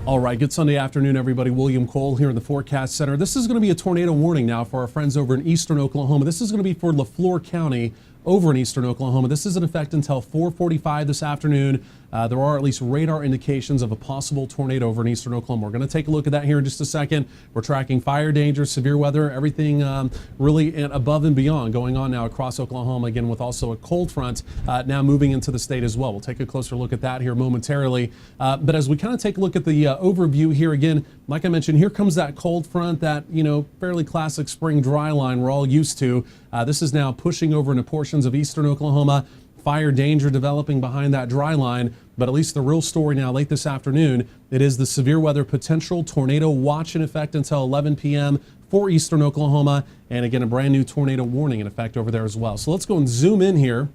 All right, good Sunday afternoon, everybody. William Cole here in the Forecast Center. This is going to be a tornado warning now for our friends over in eastern Oklahoma. This is going to be for Leflore County over in eastern Oklahoma. This is in effect until 4:45 this afternoon. There are at least radar indications of a possible tornado over in eastern Oklahoma. We're going to take a look at that here in just a second. We're tracking fire danger, severe weather, everything really above and beyond going on now across Oklahoma, again, with also a cold front now moving into the state as well. We'll take a closer look at that here momentarily. But as we kind of take a look at the overview here again, like I mentioned, here comes that cold front, that, fairly classic spring dry line we're all used to. This is now pushing over into portions of eastern Oklahoma. Fire danger developing behind that dry line, but at least the real story now late this afternoon, it is the severe weather potential tornado watch in effect until 11 p.m. for eastern Oklahoma, and again a brand new tornado warning in effect over there as well. So let's go and zoom in here,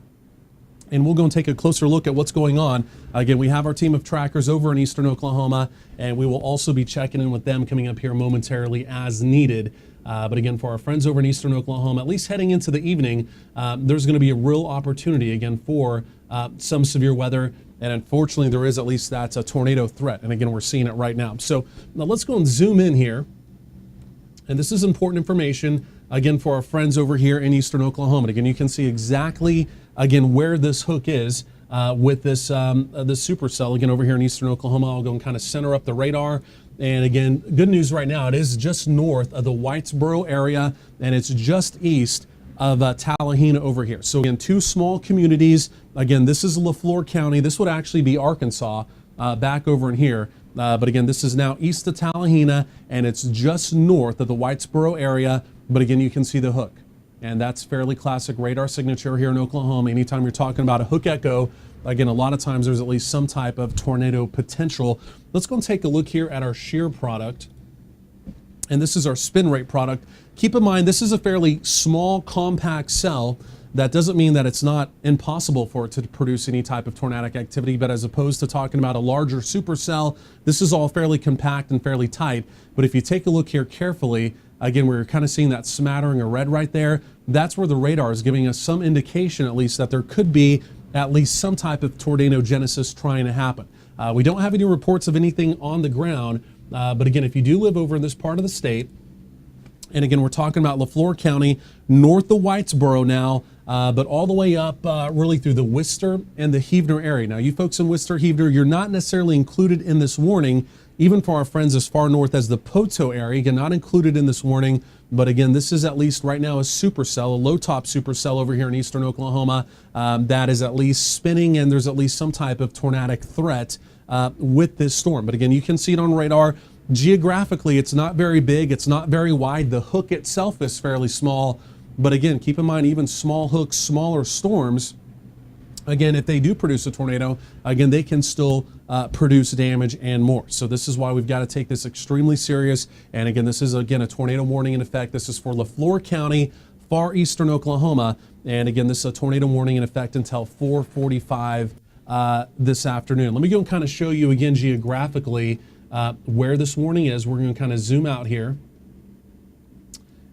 and we'll go and take a closer look at what's going on. Again, we have our team of trackers over in eastern Oklahoma, and we will also be checking in with them coming up here momentarily as needed. But again, for our friends over in eastern Oklahoma, at least heading into the evening, there's going to be a real opportunity again for some severe weather. And unfortunately, there is at least that tornado threat. And again, we're seeing it right now. So now let's go and zoom in here. And this is important information, again, for our friends over here in eastern Oklahoma. And again, you can see exactly, again, where this hook is with this supercell, again, over here in eastern Oklahoma. I'll go and kind of center up the radar. And again, good news right now, it is just north of the Whitesboro area, and it's just east of Tallahena over here. So again, two small communities. Again, this is Leflore County. This would actually be Arkansas back over in here. But again, this is now east of Tallahena, and it's just north of the Whitesboro area. But again, you can see the hook. And that's fairly classic radar signature here in Oklahoma. Anytime you're talking about a hook echo, again, a lot of times there's at least some type of tornado potential. Let's go and take a look here at our shear product. And this is our spin rate product. Keep in mind, this is a fairly small, compact cell. That doesn't mean that it's not impossible for it to produce any type of tornadic activity, but as opposed to talking about a larger supercell, this is all fairly compact and fairly tight. But if you take a look here carefully, again, we're kind of seeing that smattering of red right there. That's where the radar is giving us some indication, at least, that there could be at least some type of tornado genesis trying to happen. We don't have any reports of anything on the ground, but again, if you do live over in this part of the state, and again, we're talking about Leflore County, north of Whitesboro now, but all the way up really through the Worcester and the Heavener area. Now, you folks in Worcester, Heavener, you're not necessarily included in this warning, even for our friends as far north as the Poto area, again, not included in this warning. But again, this is at least right now a supercell, a low-top supercell over here in eastern Oklahoma that is at least spinning, and there's at least some type of tornadic threat with this storm. But again, you can see it on radar. Geographically, it's not very big. It's not very wide. The hook itself is fairly small. But again, keep in mind, even small hooks, smaller storms, again, if they do produce a tornado, again, they can still produce damage and more. So this is why we've got to take this extremely serious. And again, this is, again, a tornado warning in effect. This is for Leflore County, far eastern Oklahoma. And again, this is a tornado warning in effect until 4:45 this afternoon. Let me go and kind of show you again geographically where this warning is. We're going to kind of zoom out here.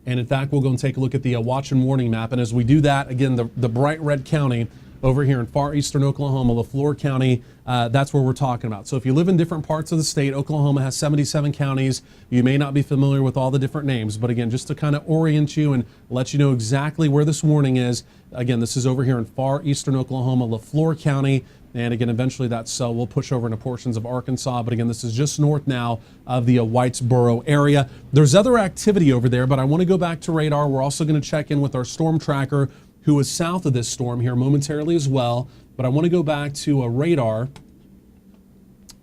And in fact, we'll go and take a look at the watch and warning map. And as we do that, again, the bright red county over here in far eastern Oklahoma, Leflore County, that's where we're talking about. So if you live in different parts of the state, Oklahoma has 77 counties. You may not be familiar with all the different names, but again, just to kind of orient you and let you know exactly where this warning is, again, this is over here in far eastern Oklahoma, Leflore County. And again, eventually that cell will push over into portions of Arkansas. But again, this is just north now of the Whitesboro area. There's other activity over there, but I want to go back to radar. We're also going to check in with our storm tracker, who is south of this storm here momentarily as well. But I want to go back to a radar.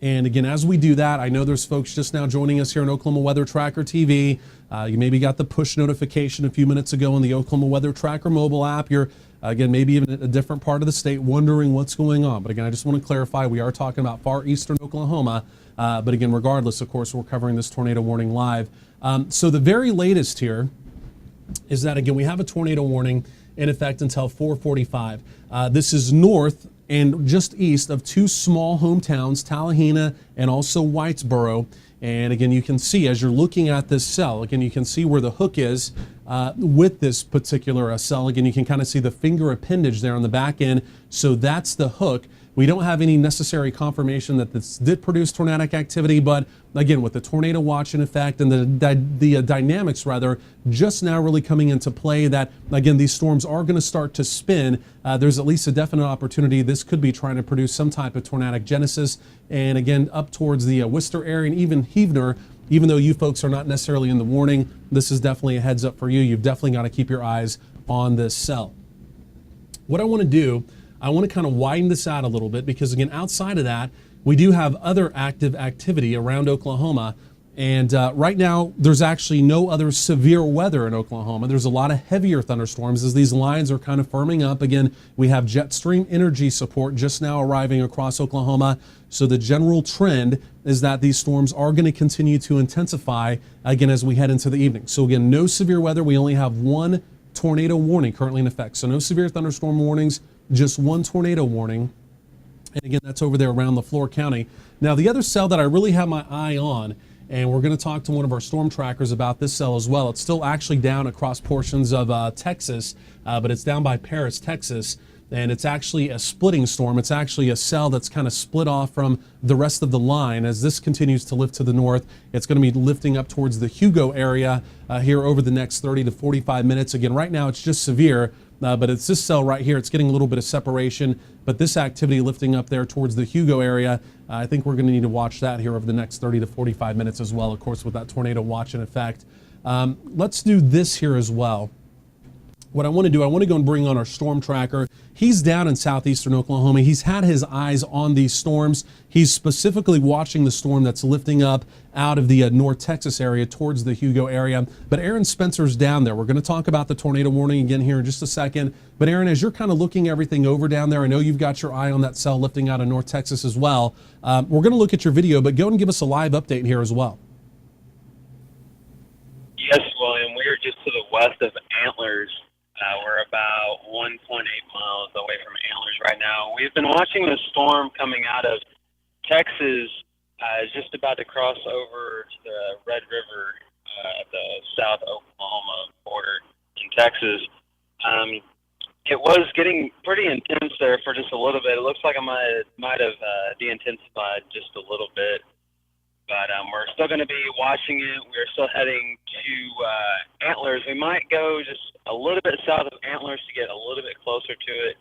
And again, as we do that, I know there's folks just now joining us here on Oklahoma Weather Tracker TV. You maybe got the push notification a few minutes ago on the Oklahoma Weather Tracker mobile app. You're, again, maybe even in a different part of the state wondering what's going on. But again, I just want to clarify, we are talking about far eastern Oklahoma. But again, regardless, of course, we're covering this tornado warning live. So the very latest here is that, again, we have a tornado warning in effect until 4:45. This is north and just east of two small hometowns, Tallahena and also Whitesboro. And again, you can see as you're looking at this cell, again, you can see where the hook is with this particular cell. Again, you can kind of see the finger appendage there on the back end. So that's the hook. We don't have any necessary confirmation that this did produce tornadic activity, but again, with the tornado watch in effect and the dynamics rather just now really coming into play, that again, these storms are going to start to spin. There's at least a definite opportunity this could be trying to produce some type of tornadic genesis, and again, up towards the Worcester area and even Heavener. Even though you folks are not necessarily in the warning, this is definitely a heads up for you. You've definitely got to keep your eyes on this cell. What I want to do, I want to kind of widen this out a little bit, because again, outside of that, we do have other active activity around Oklahoma. And right now, there's actually no other severe weather in Oklahoma. There's a lot of heavier thunderstorms as these lines are kind of firming up. Again, we have jet stream energy support just now arriving across Oklahoma. So the general trend is that these storms are going to continue to intensify again as we head into the evening. So again, no severe weather. We only have one tornado warning currently in effect. So no severe thunderstorm warnings, just one tornado warning. And again, that's over there around Leflore County. Now, the other cell that I really have my eye on, and we're going to talk to one of our storm trackers about this cell as well. It's still actually down across portions of Texas, but it's down by Paris, Texas. And it's actually a splitting storm. It's actually a cell that's kind of split off from the rest of the line. As this continues to lift to the north, it's going to be lifting up towards the Hugo area here over the next 30 to 45 minutes. Again, right now it's just severe, but it's this cell right here. It's getting a little bit of separation, but this activity lifting up there towards the Hugo area, I think we're going to need to watch that here over the next 30 to 45 minutes as well, of course, with that tornado watch in effect. Let's do this here as well. What I want to do, I want to go and bring on our storm tracker. He's down in southeastern Oklahoma. He's had his eyes on these storms. He's specifically watching the storm that's lifting up out of the North Texas area towards the Hugo area. But Aaron Spencer's down there. We're going to talk about the tornado warning again here in just a second. But Aaron, as you're kind of looking everything over down there, I know you've got your eye on that cell lifting out of North Texas as well. We're going to look at your video, but go and give us a live update here as well. Yes, William. We are just to the west of Antlers. We're about 1.8 miles away from Antlers right now. We've been watching the storm coming out of Texas. It's just about to cross over to the Red River at the South Oklahoma border in Texas. It was getting pretty intense there for just a little bit. It looks like it might have de-intensified just a little bit. But we're still going to be watching it. We're still heading to Antlers. We might go just a little bit south of Antlers to get a little bit closer to it,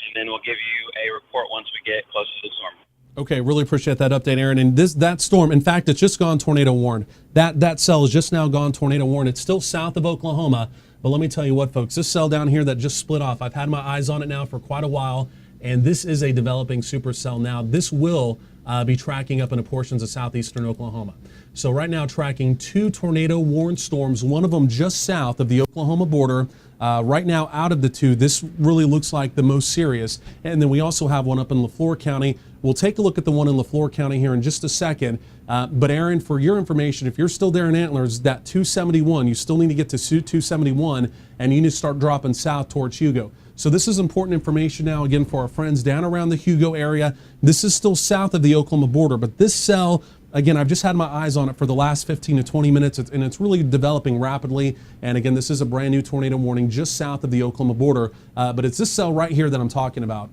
and then we'll give you a report once we get closer to the storm. Okay, really appreciate that update, Aaron. And that storm, in fact, it's just gone tornado warned. That cell has just now gone tornado warned. It's still south of Oklahoma, but let me tell you what, folks, this cell down here that just split off, I've had my eyes on it now for quite a while, and this is a developing supercell now. This will be tracking up into portions of southeastern Oklahoma. So right now tracking two tornado warned storms, one of them just south of the Oklahoma border. Right now out of the two, this really looks like the most serious. And then we also have one up in Leflore County. We'll take a look at the one in Leflore County here in just a second. But Aaron, for your information, if you're still there in Antlers, that 271, you still need to get to 271 and you need to start dropping south towards Hugo. So this is important information now, again, for our friends down around the Hugo area. This is still south of the Oklahoma border, but this cell, again, I've just had my eyes on it for the last 15 to 20 minutes, and it's really developing rapidly. And again, this is a brand new tornado warning just south of the Oklahoma border, but it's this cell right here that I'm talking about.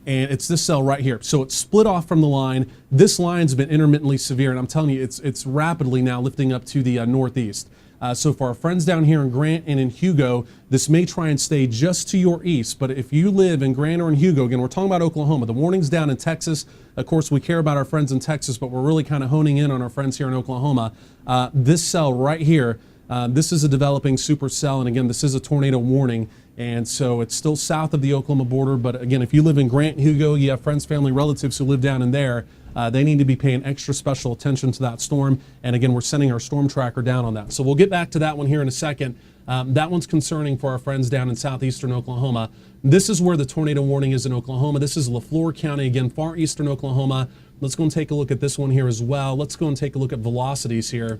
And it's this cell right here. So it's split off from the line. This line's been intermittently severe, and I'm telling you, it's rapidly now lifting up to the northeast. So for our friends down here in Grant and in Hugo, this may try and stay just to your east. But if you live in Grant or in Hugo, again, we're talking about Oklahoma. The warning's down in Texas. Of course, we care about our friends in Texas, but we're really kind of honing in on our friends here in Oklahoma. This cell right here, this is a developing supercell. And again, this is a tornado warning. And so it's still south of the Oklahoma border. But again, if you live in Grant, Hugo, you have friends, family, relatives who live down in there, they need to be paying extra special attention to that storm. And again, we're sending our storm tracker down on that. So we'll get back to that one here in a second. That one's concerning for our friends down in southeastern Oklahoma. This is where the tornado warning is in Oklahoma. This is Leflore County, again, far eastern Oklahoma. Let's go and take a look at this one here as well. Let's go and take a look at velocities here.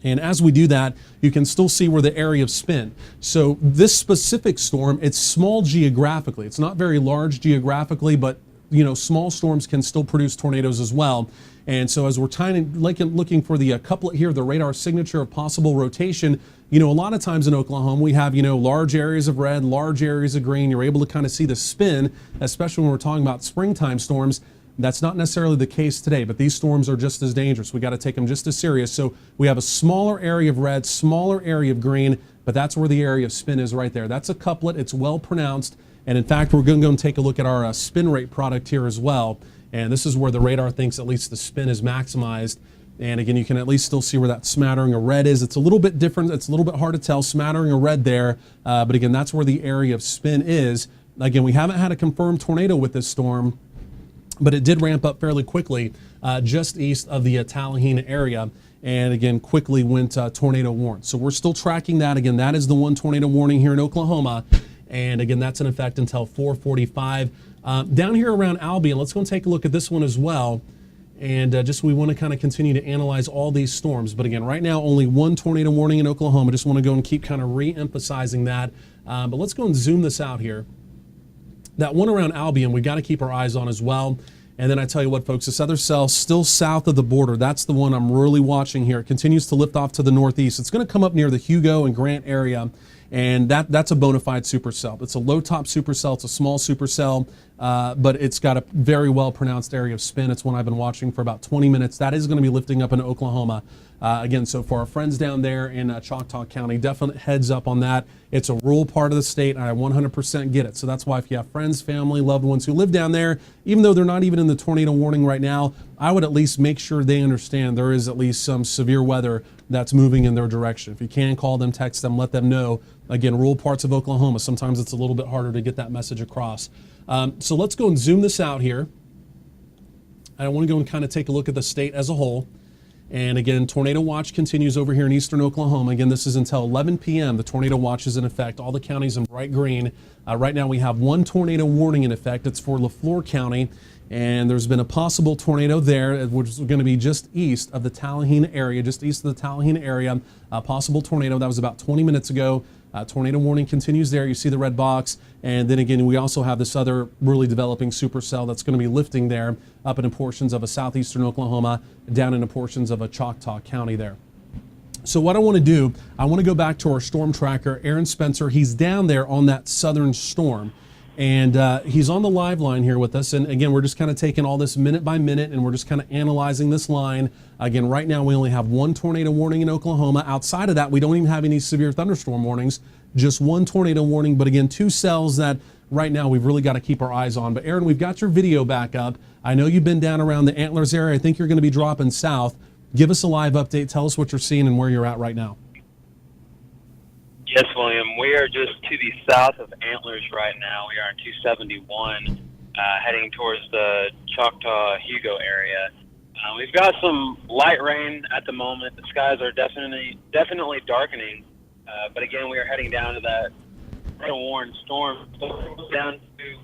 And as we do that, you can still see where the area of spin. So this specific storm, it's small geographically. It's not very large geographically, but small storms can still produce tornadoes as well. And so as we're looking for the couplet here, the radar signature of possible rotation, a lot of times in Oklahoma, we have, large areas of red, large areas of green. You're able to kind of see the spin, especially when we're talking about springtime storms. That's not necessarily the case today, but these storms are just as dangerous. We got to take them just as serious. So we have a smaller area of red, smaller area of green, but that's where the area of spin is right there. That's a couplet. It's well pronounced. And in fact, we're going to go and take a look at our spin rate product here as well. And this is where the radar thinks at least the spin is maximized. And again, you can at least still see where that smattering of red is. It's a little bit different. It's a little bit hard to tell, smattering of red there. But again, that's where the area of spin is. Again, we haven't had a confirmed tornado with this storm, but it did ramp up fairly quickly just east of the Tallahena area. And again, quickly went tornado warned. So we're still tracking that. Again, that is the one tornado warning here in Oklahoma. And again, that's in effect until 4:45. Down here around Albion, let's go and take a look at this one as well. And we want to kind of continue to analyze all these storms. But again, right now, only one tornado warning in Oklahoma. Just want to go and keep kind of re-emphasizing that. But let's go and zoom this out here. That one around Albion, we got to keep our eyes on as well. And then I tell you what, folks, this other cell still south of the border. That's the one I'm really watching here. It continues to lift off to the northeast. It's going to come up near the Hugo and Grant area. And that's a bona fide supercell. It's a low top supercell. It's a small supercell, but it's got a very well pronounced area of spin. It's one I've been watching for about 20 minutes. That is going to be lifting up in Oklahoma. Again, so for our friends down there in Choctaw County, definite heads up on that. It's a rural part of the state, and I 100% get it. So that's why if you have friends, family, loved ones who live down there, even though they're not even in the tornado warning right now, I would at least make sure they understand there is at least some severe weather that's moving in their direction. If you can, call them, text them, let them know. Again, rural parts of Oklahoma, sometimes it's a little bit harder to get that message across. So let's go and zoom this out here. I want to go and kind of take a look at the state as a whole. And again, tornado watch continues over here in eastern Oklahoma. Again, this is until 11 p.m. The tornado watch is in effect. All the counties in bright green. Right now we have one tornado warning in effect. It's for Leflore County. And there's been a possible tornado there, which is going to be just east of the Tallahena area, just east of the Tallahena area. A possible tornado. That was about 20 minutes ago. Tornado warning continues there. You see the red box. And then again, we also have this other really developing supercell that's going to be lifting there up into portions of a southeastern Oklahoma, down into portions of a Choctaw County there. So what I want to do, I want to go back to our storm tracker, Aaron Spencer. He's down there on that southern storm. And he's on the live line here with us. And again, we're just kind of taking all this minute by minute, and we're just kind of analyzing this line. Again, right now we only have one tornado warning in Oklahoma. Outside of that, we don't even have any severe thunderstorm warnings, just one tornado warning. But again, two cells that right now we've really got to keep our eyes on. But Aaron, we've got your video back up. I know you've been down around the Antlers area. I think you're going to be dropping south. Give us a live update. Tell us what you're seeing and where you're at right now. Yes, William. We are just to the south of Antlers right now. We are on 271, heading towards the Choctaw-Hugo area. We've got some light rain at the moment. The skies are definitely darkening. But again, we are heading down to that warned storm. So down to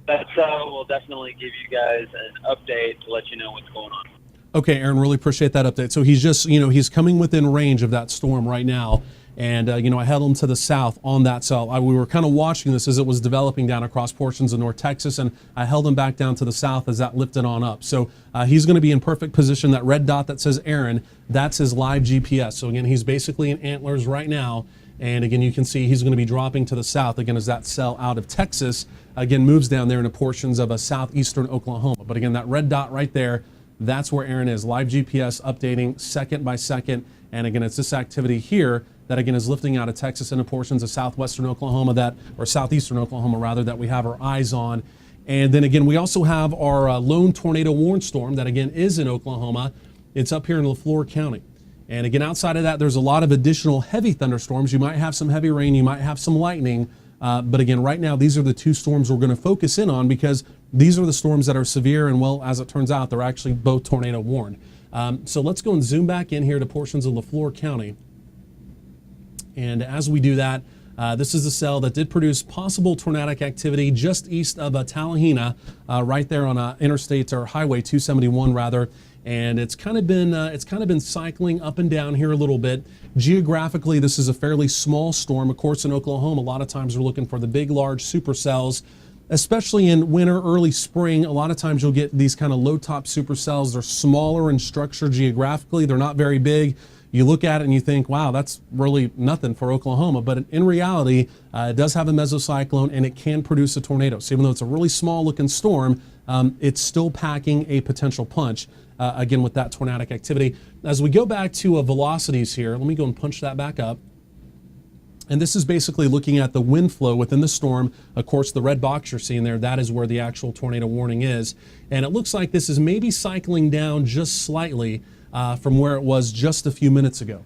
that cell, we'll definitely give you guys an update to let you know what's going on. Okay, Aaron, really appreciate that update. So he's just, he's coming within range of that storm right now. And, I held him to the south on that cell. We were kind of watching this as it was developing down across portions of North Texas, and I held him back down to the south as that lifted on up. So he's going to be in perfect position. That red dot that says Aaron, that's his live GPS. So again, he's basically in Antlers right now. And again, you can see he's going to be dropping to the south, again, as that cell out of Texas, again, moves down there into portions of a southeastern Oklahoma. But again, that red dot right there, that's where Aaron is. Live GPS updating second by second. And again, it's this activity here that again is lifting out of Texas into portions of southwestern Oklahoma or southeastern Oklahoma rather, that we have our eyes on. And then again, we also have our lone tornado warned storm that again is in Oklahoma. It's up here in Leflore County. And again, outside of that, there's a lot of additional heavy thunderstorms. You might have some heavy rain, you might have some lightning. But again, right now, these are the two storms we're going to focus in on, because these are the storms that are severe. And well, as it turns out, they're actually both tornado warned. So let's go and zoom back in here to portions of Leflore County. And as we do that, this is a cell that did produce possible tornadic activity just east of Tallahena, right there on Interstate or Highway 271 rather. And it's kind of been cycling up and down here a little bit. Geographically, this is a fairly small storm. Of course, in Oklahoma, a lot of times we're looking for the big, large supercells. especially in winter, early spring, a lot of times you'll get these kind of low top supercells. They're smaller in structure geographically. They're not very big. You look at it and you think, wow, that's really nothing for Oklahoma. But in reality, it does have a mesocyclone and it can produce a tornado. So even though it's a really small looking storm, it's still packing a potential punch, again, with that tornadic activity. As we go back to velocities here, let me go and punch that back up. And this is basically looking at the wind flow within the storm. Of course, the red box you're seeing there, that is where the actual tornado warning is. And it looks like this is maybe cycling down just slightly from where it was just a few minutes ago.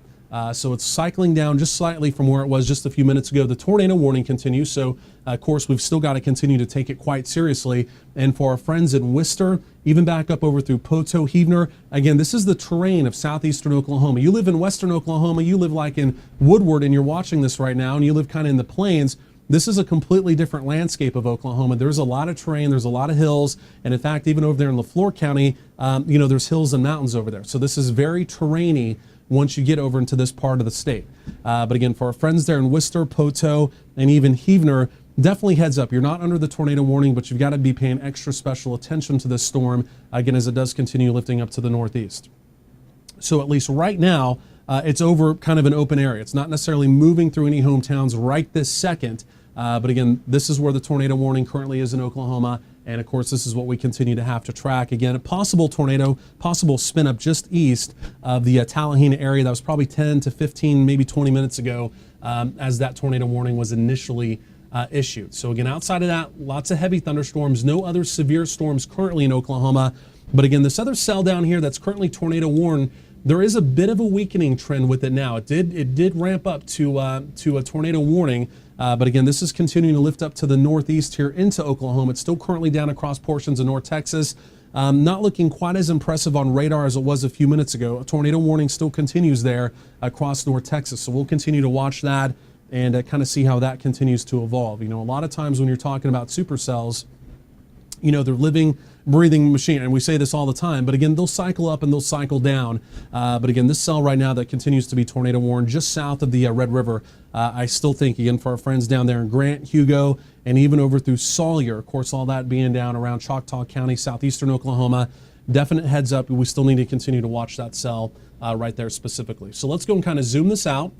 So it's cycling down just slightly from where it was just a few minutes ago. The tornado warning continues, so of course we've still got to continue to take it quite seriously. And for our friends in Worcester, even back up over through Poto, Heavener, again, this is the terrain of southeastern Oklahoma. You live in western Oklahoma, you live like in Woodward, and you're watching this right now, and you live kind of in the plains. This is a completely different landscape of Oklahoma. There's a lot of terrain, there's a lot of hills, and in fact, even over there in Leflore County, there's hills and mountains over there. So this is very terrainy once you get over into this part of the state. But again, for our friends there in Worcester, Poto, and even Heavener, definitely heads up. You're not under the tornado warning, but you've got to be paying extra special attention to this storm, again, as it does continue lifting up to the northeast. So at least right now, it's over kind of an open area. It's not necessarily moving through any hometowns right this second. But again, this is where the tornado warning currently is in Oklahoma. And of course, this is what we continue to have to track. Again, a possible tornado, possible spin up just east of the Tallahassee area. That was probably 10 to 15, maybe 20 minutes ago as that tornado warning was initially issued. So again, outside of that, lots of heavy thunderstorms, no other severe storms currently in Oklahoma. But again, this other cell down here that's currently tornado warned, there is a bit of a weakening trend with it now. It did ramp up to a tornado warning. But again, this is continuing to lift up to the northeast here into Oklahoma. It's still currently down across portions of North Texas. Not looking quite as impressive on radar as it was a few minutes ago. A tornado warning still continues there across North Texas. So we'll continue to watch that and kind of see how that continues to evolve. A lot of times when you're talking about supercells, they're living, breathing machine, and we say this all the time, but again, they'll cycle up and they'll cycle down. But again, this cell right now that continues to be tornado warned just south of the Red River, I still think, again, for our friends down there in Grant, Hugo, and even over through Sawyer, of course, all that being down around Choctaw County, southeastern Oklahoma, definite heads up. We still need to continue to watch that cell right there specifically. So let's go and kind of zoom this out.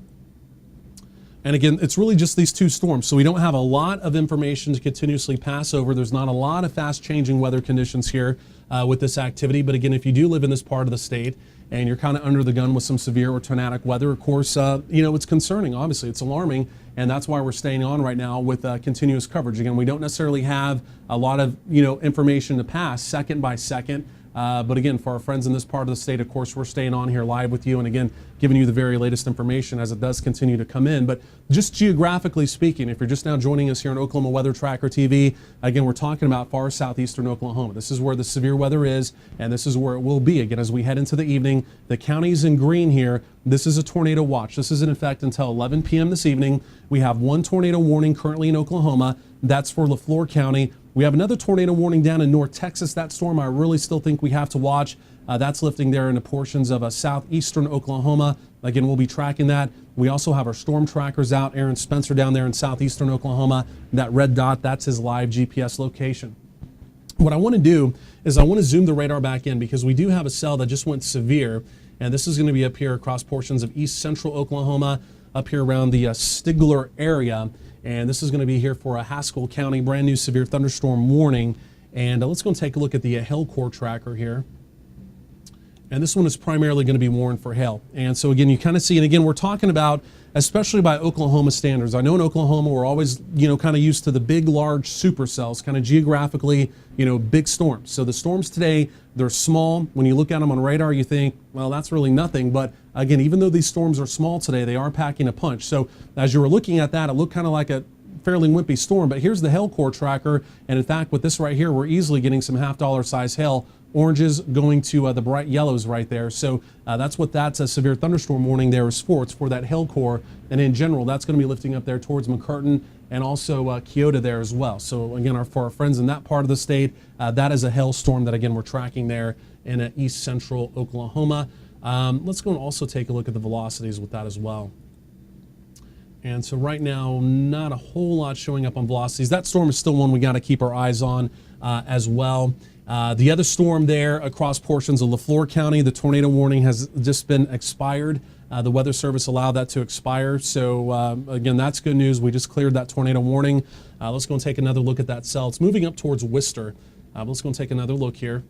And again, it's really just these two storms. So we don't have a lot of information to continuously pass over. There's not a lot of fast changing weather conditions here with this activity. But again, if you do live in this part of the state and you're kind of under the gun with some severe or tornadic weather, of course, it's concerning. Obviously, it's alarming. And that's why we're staying on right now with continuous coverage. Again, we don't necessarily have a lot of, information to pass second by second. But again, for our friends in this part of the state, of course, we're staying on here live with you and again, giving you the very latest information as it does continue to come in. But just geographically speaking, if you're just now joining us here on Oklahoma Weather Tracker TV, again, we're talking about far southeastern Oklahoma. This is where the severe weather is, and this is where it will be. Again, as we head into the evening, the counties in green here, this is a tornado watch. This is in effect until 11 p.m. this evening. We have one tornado warning currently in Oklahoma. That's for Leflore County. We have another tornado warning down in North Texas. That storm I really still think we have to watch. That's lifting there into portions of southeastern Oklahoma. Again, we'll be tracking that. We also have our storm trackers out. Aaron Spencer down there in southeastern Oklahoma. That red dot, that's his live GPS location. What I want to do is I want to zoom the radar back in because we do have a cell that just went severe. And this is going to be up here across portions of east central Oklahoma, up here around the Stigler area. And this is going to be here for a Haskell County brand new severe thunderstorm warning. And let's go and take a look at the hail core tracker here. And this one is primarily going to be warned for hail. And so again, you kind of see, and again, we're talking about, especially by Oklahoma standards. I know in Oklahoma, we're always, kind of used to the big, large supercells, kind of geographically, big storms. So the storms today, they're small. When you look at them on radar, you think, well, that's really nothing. But again, even though these storms are small today, they are packing a punch. So as you were looking at that, it looked kind of like a fairly wimpy storm. But here's the hail core tracker. And in fact, with this right here, we're easily getting some $half size hail. Oranges going to the bright yellows right there. So that's what that's a severe thunderstorm warning there is for. It's for that hail core. And in general, that's going to be lifting up there towards McCurtain and also Keota there as well. So again, for our friends in that part of the state, that is a hailstorm that again, we're tracking there in east central Oklahoma. Let's go and also take a look at the velocities with that as well. And so right now, not a whole lot showing up on velocities. That storm is still one we got to keep our eyes on as well. The other storm there across portions of Leflore County, the tornado warning has just been expired. The Weather Service allowed that to expire. So again, that's good news. We just cleared that tornado warning. Let's go and take another look at that cell. It's moving up towards Worcester. Let's go and take another look here.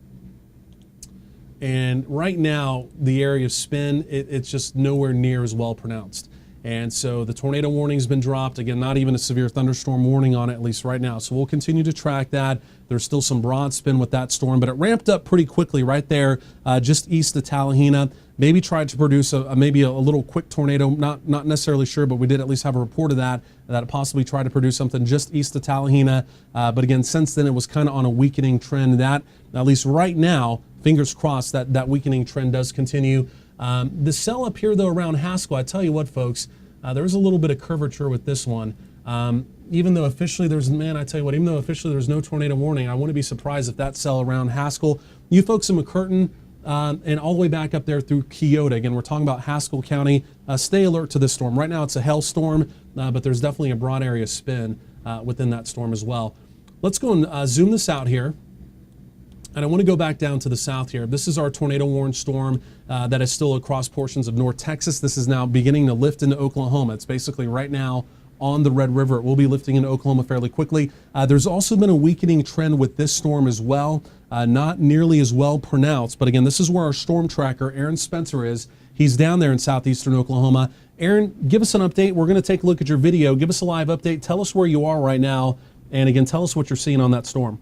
And right now, the area of spin, it's just nowhere near as well pronounced. And so the tornado warning has been dropped. Again, not even a severe thunderstorm warning on it, at least right now. So we'll continue to track that. There's still some broad spin with that storm, but it ramped up pretty quickly right there just east of Tallahena. Maybe tried to produce maybe a little quick tornado, not necessarily sure, but we did at least have a report of that it possibly tried to produce something just east of Tallahena. But again, since then, it was kind of on a weakening trend. That, at least right now, fingers crossed that weakening trend does continue. The cell up here, though, around Haskell, I tell you what, folks, there's a little bit of curvature with this one. Even though officially even though officially there's no tornado warning, I wouldn't be surprised if that cell around Haskell, you folks in McCurtain, and all the way back up there through Keota. Again, we're talking about Haskell County. Stay alert to this storm. Right now it's a hailstorm, but there's definitely a broad area spin within that storm as well. Let's go and zoom this out here. And I want to go back down to the south here. This is our tornado warned storm that is still across portions of North Texas. This is now beginning to lift into Oklahoma. It's basically right now on the Red River. It will be lifting into Oklahoma fairly quickly. There's also been a weakening trend with this storm as well. Not nearly as well pronounced, but again, this is where our storm tracker, Aaron Spencer, is. He's down there in southeastern Oklahoma. Aaron, give us an update. We're going to take a look at your video. Give us a live update. Tell us where you are right now. And again, tell us what you're seeing on that storm.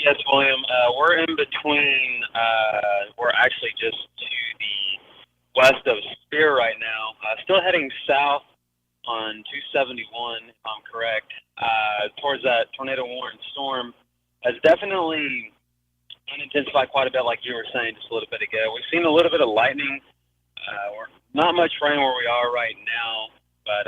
Yes, William. We're in between. We're actually just to the west of Spear right now. Still heading south on 271, if I'm correct, towards that tornado warned storm. Has definitely intensified quite a bit, like you were saying just a little bit ago. We've seen a little bit of lightning. We're not much rain where we are right now, but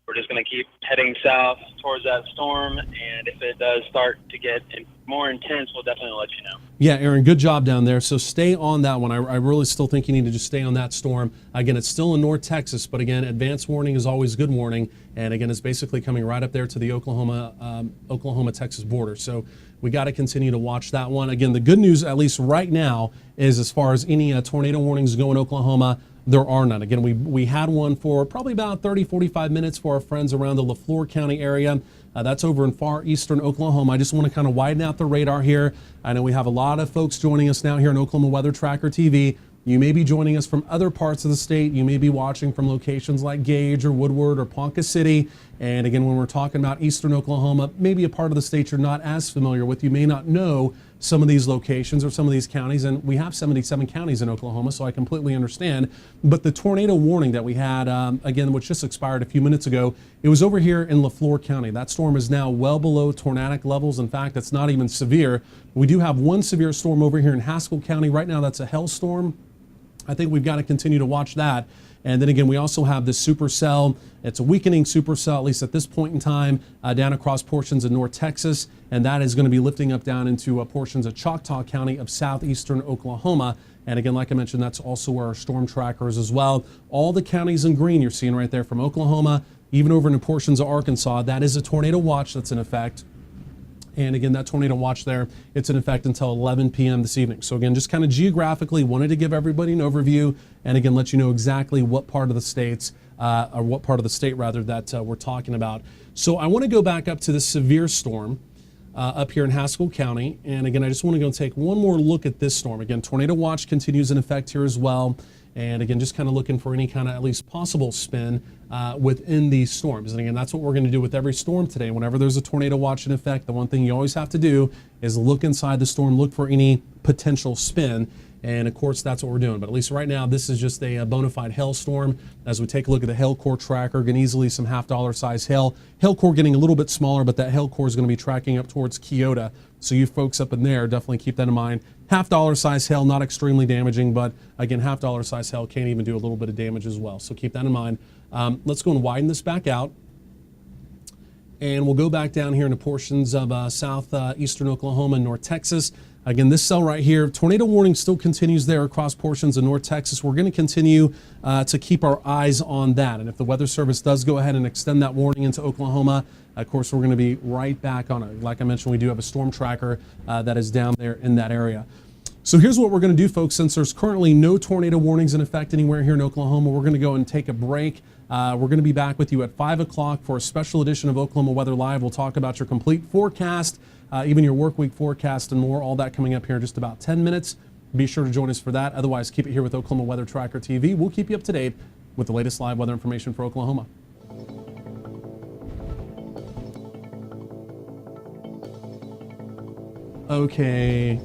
we're just going to keep heading south towards that storm, and if it does start to get more intense, we'll definitely let you know. Yeah, Aaron, good job down there. So stay on that one. I really still think you need to just stay on that storm. Again, it's still in North Texas, but again, advance warning is always good warning. And again, it's basically coming right up there to the Oklahoma-Texas border. So we got to continue to watch that one. Again, the good news, at least right now, is as far as any tornado warnings go in Oklahoma, there are none. Again, we had one for probably about 30, 45 minutes for our friends around the Leflore County area. That's over in far eastern Oklahoma. I just want to kind of widen out the radar here. I know we have a lot of folks joining us now here on Oklahoma Weather Tracker TV. You may be joining us from other parts of the state. You may be watching from locations like Gage or Woodward or Ponca City. And again, when we're talking about eastern Oklahoma, maybe a part of the state you're not as familiar with. You may not know some of these locations or some of these counties, and we have 77 counties in Oklahoma, so I completely understand. But the tornado warning that we had, again, which just expired a few minutes ago, it was over here in Leflore County. That storm is now well below tornadic levels. In fact, it's not even severe. We do have one severe storm over here in Haskell County. Right now, that's a hailstorm. I think we've got to continue to watch that. And then again, we also have this supercell. It's a weakening supercell, at least at this point in time, down across portions of North Texas. And that is going to be lifting up down into portions of Choctaw County of southeastern Oklahoma. And again, like I mentioned, that's also where our storm tracker is as well. All the counties in green you're seeing right there from Oklahoma, even over into portions of Arkansas, that is a tornado watch that's in effect. And again, that tornado watch there, it's in effect until 11 p.m. this evening. So again, just kind of geographically wanted to give everybody an overview and again, let you know exactly what part of the states, or what part of the state rather, that we're talking about. So I want to go back up to the severe storm up here in Haskell County. And again, I just want to go and take one more look at this storm. Again, tornado watch continues in effect here as well. And again, just kind of looking for any kind of at least possible spin within these storms. And again, that's what we're going to do with every storm today. Whenever there's a tornado watch in effect, the one thing you always have to do is look inside the storm, look for any potential spin. And of course, that's what we're doing. But at least right now, this is just a bona fide hailstorm. As we take a look at the hail core tracker, again, easily some $half size hail. Hail core getting a little bit smaller, but that hail core is going to be tracking up towards Keota. So you folks up in there, definitely keep that in mind. $half size hail, not extremely damaging, but again, $half size hail can even do a little bit of damage as well. So keep that in mind. Let's go and widen this back out. And we'll go back down here into portions of southeastern Oklahoma and North Texas. Again, this cell right here, tornado warning still continues there across portions of North Texas. We're going to continue to keep our eyes on that. And if the Weather Service does go ahead and extend that warning into Oklahoma, of course, we're going to be right back on it. Like I mentioned, we do have a storm tracker that is down there in that area. So here's what we're going to do, folks. Since there's currently no tornado warnings in effect anywhere here in Oklahoma, we're going to go and take a break. We're going to be back with you at 5 o'clock for a special edition of Oklahoma Weather Live. We'll talk about your complete forecast, even your work week forecast and more, all that coming up here in just about 10 minutes. Be sure to join us for that. Otherwise, keep it here with Oklahoma Weather Tracker TV. We'll keep you up to date with the latest live weather information for Oklahoma. Okay.